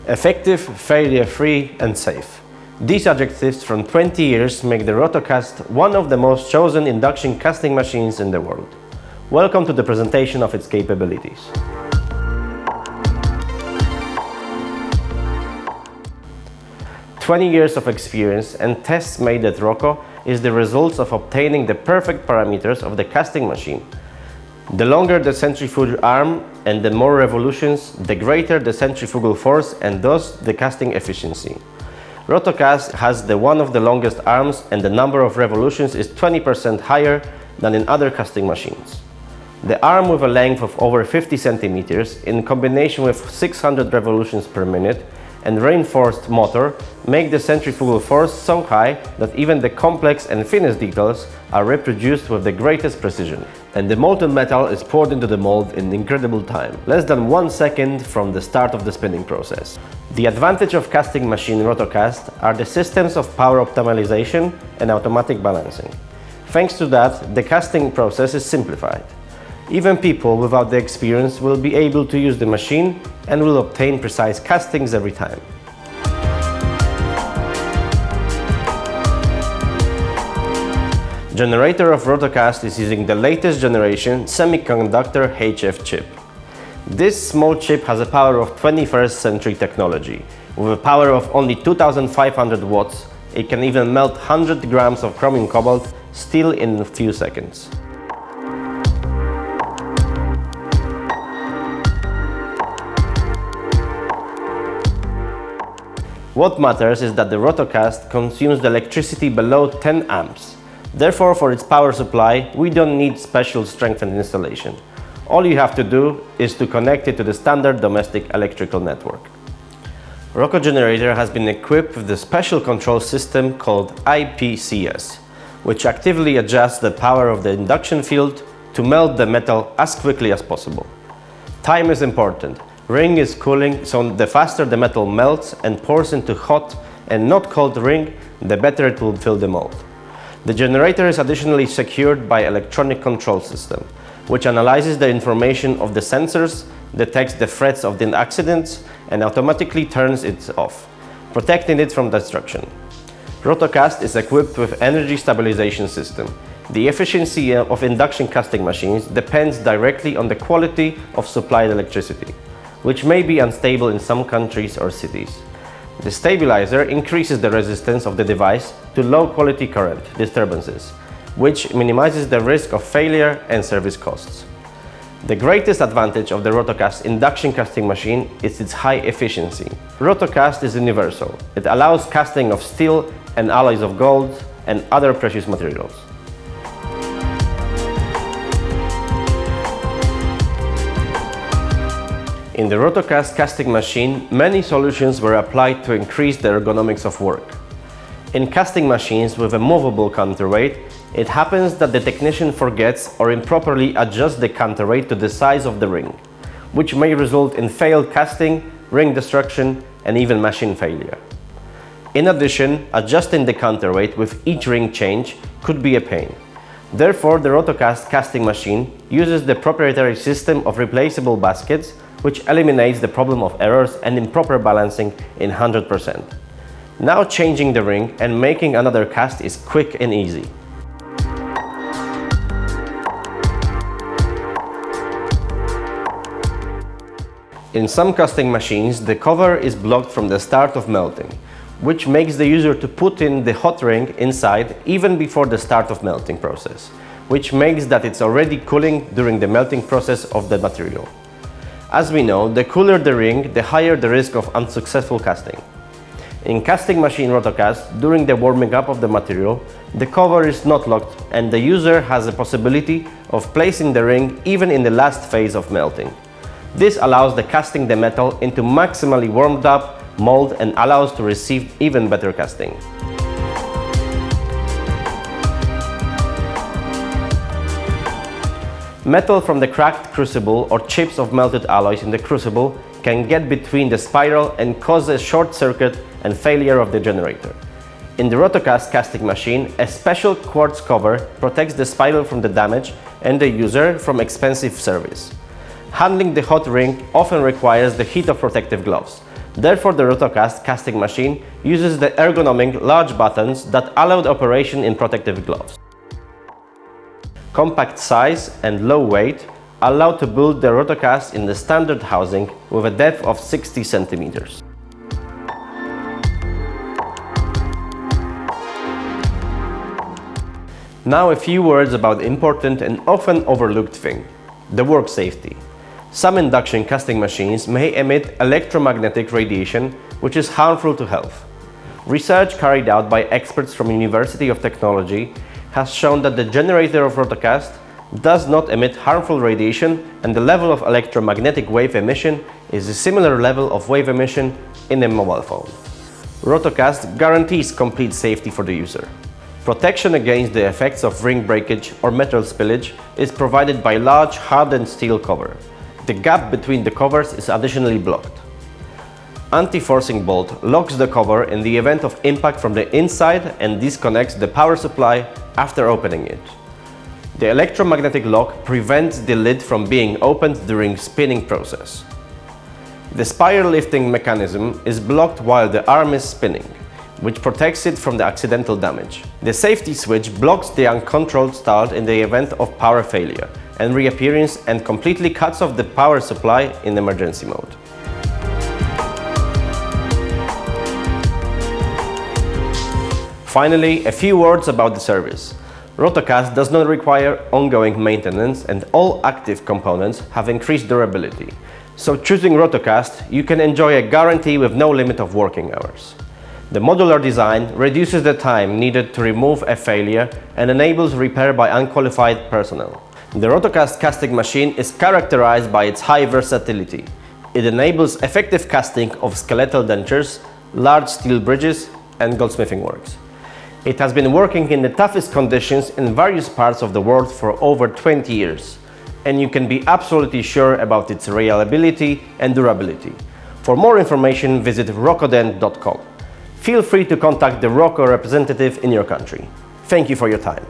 Effective, failure-free and safe. These adjectives from 20 years make the ROTOCAST one of the most chosen induction casting machines in the world. Welcome to the presentation of its capabilities. "20 years of experience and tests made at ROKO is the result of obtaining the perfect parameters of the casting machine. The longer the centrifugal arm and the more revolutions, the greater the centrifugal force and thus the casting efficiency. ROTOCAST has one of the longest arms and the number of revolutions is 20% higher than in other casting machines. The arm with a length of over 50 centimeters in combination with 600 revolutions per minute and reinforced motor make the centrifugal force so high that even the complex and finest details are reproduced with the greatest precision. And the molten metal is poured into the mold in incredible time, less than 1 second from the start of the spinning process. The advantage of casting machine ROTOCAST are the systems of power optimization and automatic balancing. Thanks to that, the casting process is simplified. Even people without the experience will be able to use the machine and will obtain precise castings every time. Generator of ROTOCAST is using the latest generation semiconductor HF chip. This small chip has a power of 21st century technology. With a power of only 2500 watts, it can even melt 100 grams of chromium cobalt steel in a few seconds. What matters is that the ROTOCAST consumes the electricity below 10 amps. Therefore, for its power supply, we don't need special strengthened installation. All you have to do is to connect it to the standard domestic electrical network. ROKO generator has been equipped with the special control system called IPCS, which actively adjusts the power of the induction field to melt the metal as quickly as possible. Time is important. Ring is cooling, so the faster the metal melts and pours into hot and not cold ring, the better it will fill the mold. The generator is additionally secured by electronic control system, which analyzes the information of the sensors, detects the threats of the accidents, and automatically turns it off, protecting it from destruction. ROTOCAST is equipped with energy stabilization system. The efficiency of induction casting machines depends directly on the quality of supplied electricity, which may be unstable in some countries or cities. The stabilizer increases the resistance of the device to low-quality current disturbances, which minimizes the risk of failure and service costs. The greatest advantage of the ROTOCAST induction casting machine is its high efficiency. ROTOCAST is universal. It allows casting of steel and alloys of gold and other precious materials. In the ROTOCAST casting machine, many solutions were applied to increase the ergonomics of work. In casting machines with a movable counterweight, it happens that the technician forgets or improperly adjusts the counterweight to the size of the ring, which may result in failed casting, ring destruction, and even machine failure. In addition, adjusting the counterweight with each ring change could be a pain. Therefore, the ROTOCAST casting machine uses the proprietary system of replaceable baskets, which eliminates the problem of errors and improper balancing in 100%. Now changing the ring and making another cast is quick and easy. In some casting machines, the cover is blocked from the start of melting, which makes the user to put in the hot ring inside even before the start of melting process, which makes that it's already cooling during the melting process of the material. As we know, the cooler the ring, the higher the risk of unsuccessful casting. In casting machine ROTOCAST, during the warming up of the material, the cover is not locked and the user has a possibility of placing the ring even in the last phase of melting. This allows the casting the metal into maximally warmed up mold and allows to receive even better casting. Metal from the cracked crucible or chips of melted alloys in the crucible can get between the spiral and cause a short circuit and failure of the generator. In the ROTOCAST casting machine, a special quartz cover protects the spiral from the damage and the user from expensive service. Handling the hot ring often requires the heat of protective gloves. Therefore, the ROTOCAST casting machine uses the ergonomic large buttons that allow the operation in protective gloves. Compact size and low weight allow to build the ROTOCAST in the standard housing with a depth of 60 centimeters. Now a few words about the important and often overlooked thing, the work safety. Some induction casting machines may emit electromagnetic radiation, which is harmful to health. Research carried out by experts from University of Technology has shown that the generator of ROTOCAST does not emit harmful radiation, and the level of electromagnetic wave emission is a similar level of wave emission in a mobile phone. ROTOCAST guarantees complete safety for the user. Protection against the effects of ring breakage or metal spillage is provided by large hardened steel cover. The gap between the covers is additionally blocked. Anti-forcing bolt locks the cover in the event of impact from the inside and disconnects the power supply after opening it. The electromagnetic lock prevents the lid from being opened during spinning process. The spiral lifting mechanism is blocked while the arm is spinning, which protects it from the accidental damage. The safety switch blocks the uncontrolled start in the event of power failure and reappearance, and completely cuts off the power supply in emergency mode. Finally, a few words about the service. ROTOCAST does not require ongoing maintenance, and all active components have increased durability. So choosing ROTOCAST, you can enjoy a guarantee with no limit of working hours. The modular design reduces the time needed to remove a failure and enables repair by unqualified personnel. The ROTOCAST casting machine is characterized by its high versatility. It enables effective casting of skeletal dentures, large steel bridges, and goldsmithing works. It has been working in the toughest conditions in various parts of the world for over 20 years, and you can be absolutely sure about its reliability and durability. For more information, visit rokodent.com. Feel free to contact the ROKO representative in your country. Thank you for your time.